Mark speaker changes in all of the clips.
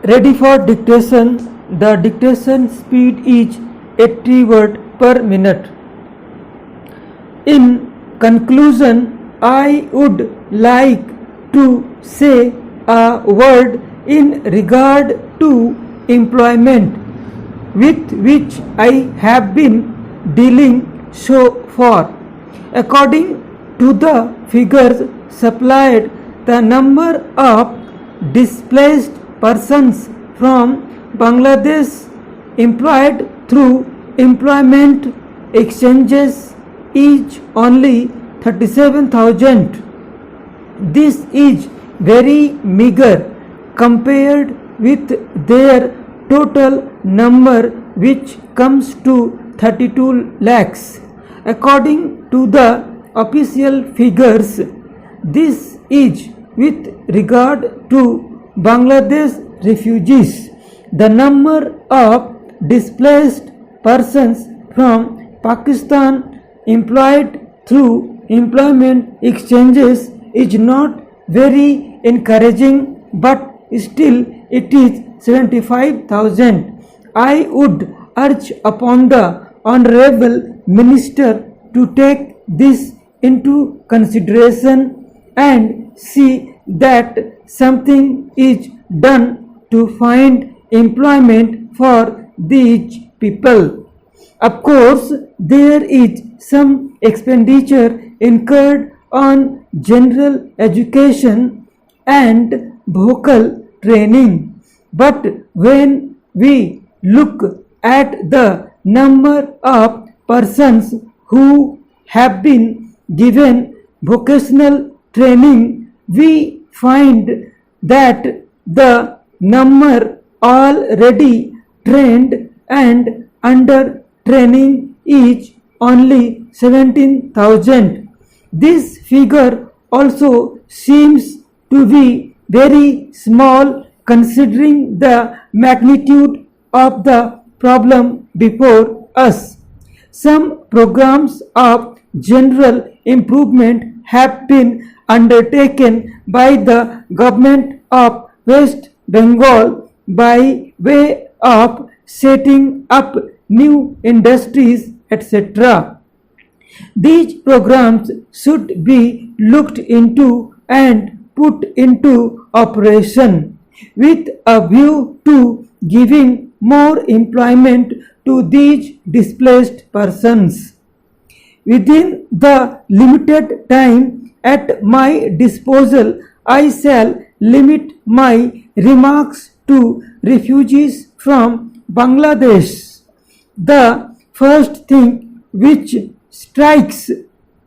Speaker 1: Ready for dictation. The dictation speed is 80 words per minute. In conclusion, I would like to say a word in regard to employment with which I have been dealing so far. According to the figures supplied, the number of displaced persons from Bangladesh employed through employment exchanges is only 37,000. This is very meager compared with their total number, which comes to 32 lakhs. According to the official figures, this is with regard to Bangladesh refugees. The number of displaced persons from Pakistan employed through employment exchanges is not very encouraging, but still it is 75,000. I would urge upon the Honorable Minister to take this into consideration and see that something is done to find employment for these people. Of course, there is some expenditure incurred on general education and vocal training, but when we look at the number of persons who have been given vocational training, we find that the number already trained and under training is only 17,000. This figure also seems to be very small considering the magnitude of the problem before us. Some programs of general improvement have been undertaken by the government of West Bengal by way of setting up new industries, etc. These programs should be looked into and put into operation with a view to giving more employment to these displaced persons. Within the limited time at my disposal, I shall limit my remarks to refugees from Bangladesh. The first thing which strikes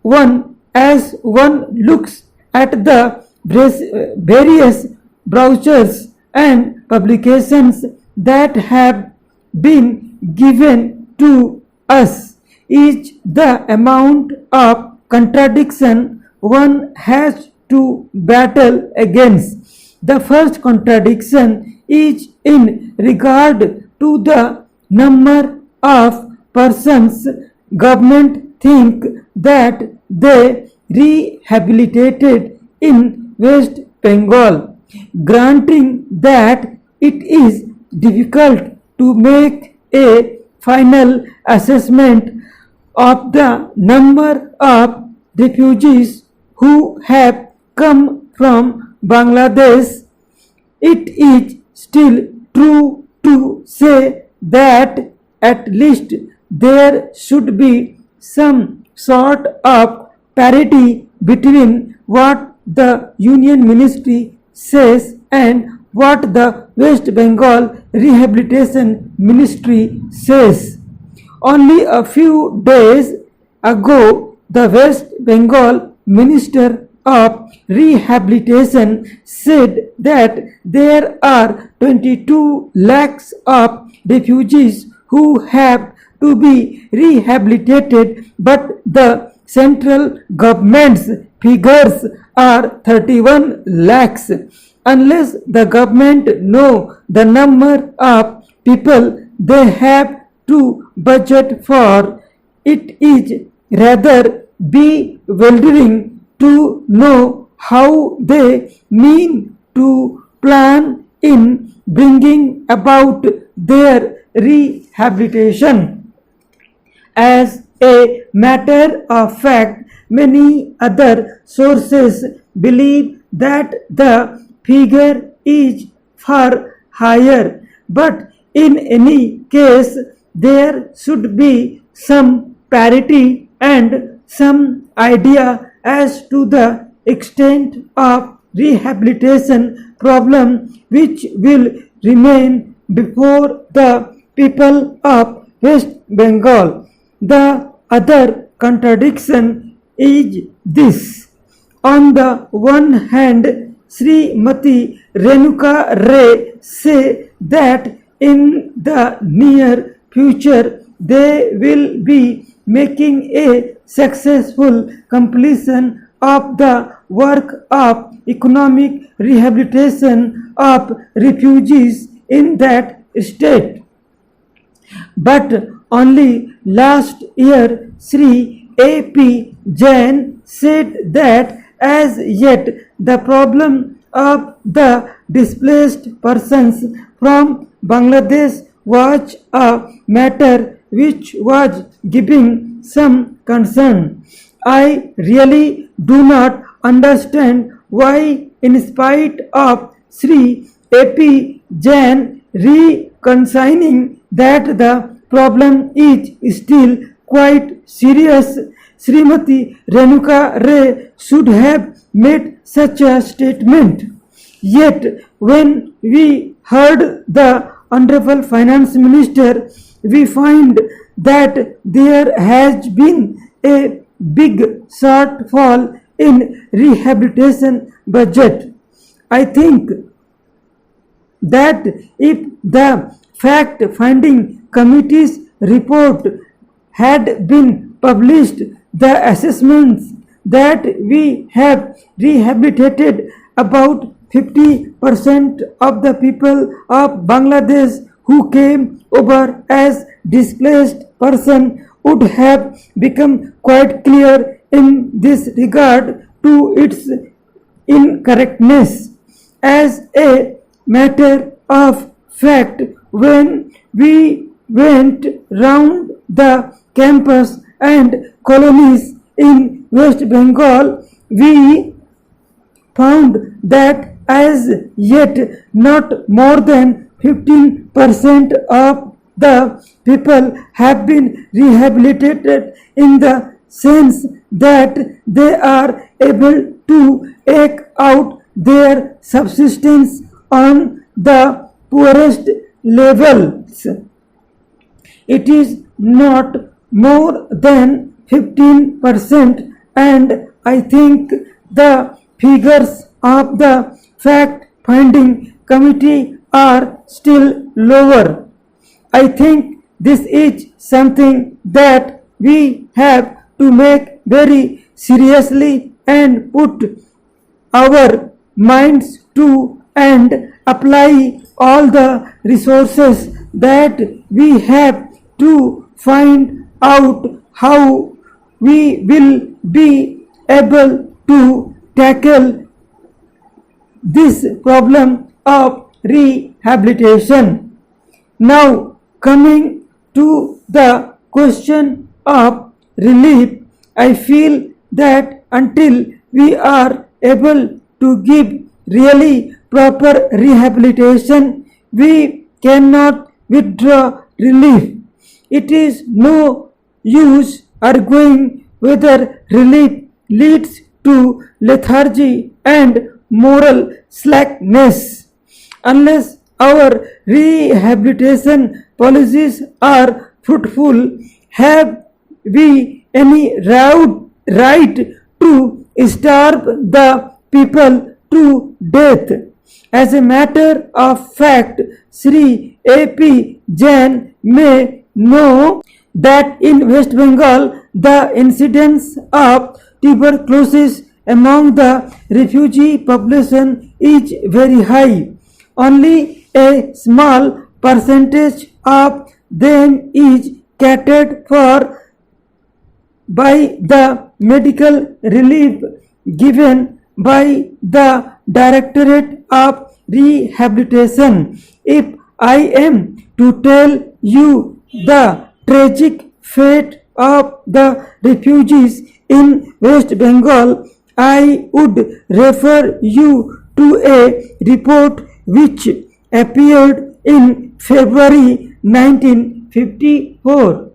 Speaker 1: one as one looks at the various brochures and publications that have been given to us is the amount of contradiction one has to battle against. The first contradiction is in regard to the number of persons government think that they rehabilitated in West Bengal. Granting that it is difficult to make a final assessment of the number of refugees who have come from Bangladesh, it is still true to say that at least there should be some sort of parity between what the Union Ministry says and what the West Bengal Rehabilitation Ministry says. Only a few days ago, the West Bengal Minister of Rehabilitation said that there are 22 lakhs of refugees who have to be rehabilitated, but the central government's figures are 31 lakhs. Unless the government know the number of people they have to budget for, it is rather bewildering to know how they mean to plan in bringing about their rehabilitation. As a matter of fact, many other sources believe that the figure is far higher, but in any case, there should be some parity and some idea as to the extent of rehabilitation problem which will remain before the people of West Bengal. The other contradiction is this. On the one hand, Srimati Renuka Ray say that in the near future they will be making a successful completion of the work of economic rehabilitation of refugees in that state. But only last year Sri A.P. Jain said that as yet the problem of the displaced persons from Bangladesh was a matter which was giving some concern. I really do not understand why, in spite of Sri A.P. Jain reconciling that the problem is still quite serious, Srimati Renuka Ray should have made such a statement. Yet, when we heard the Honorable Finance Minister, we find that there has been a big shortfall in rehabilitation budget. I think that if the fact-finding committee's report had been published, the assessments that we have rehabilitated about 50% of the people of Bangladesh who came over as displaced person would have become quite clear in this regard to its incorrectness. As a matter of fact, when we went round the campus and colonies in West Bengal, we found that as yet not more than 15% of the people have been rehabilitated in the sense that they are able to eke out their subsistence on the poorest levels. It is not more than 15%, and I think the figures of the fact-finding committee are still lower. I think this is something that we have to make very seriously and put our minds to and apply all the resources that we have to find out how we will be able to tackle this problem of rehabilitation. Now, coming to the question of relief, I feel that until we are able to give really proper rehabilitation, we cannot withdraw relief. It is no use arguing whether relief leads to lethargy and moral slackness. Unless our rehabilitation policies are fruitful, have we any right to starve the people to death? As a matter of fact, Sri A.P. Jain may know that in West Bengal the incidence of tuberculosis among the refugee population is very high. Only a small percentage of them is catered for by the medical relief given by the Directorate of rehabilitation. If I am to tell you the tragic fate of the refugees in West Bengal, I would refer you to a report which appeared in February 1954.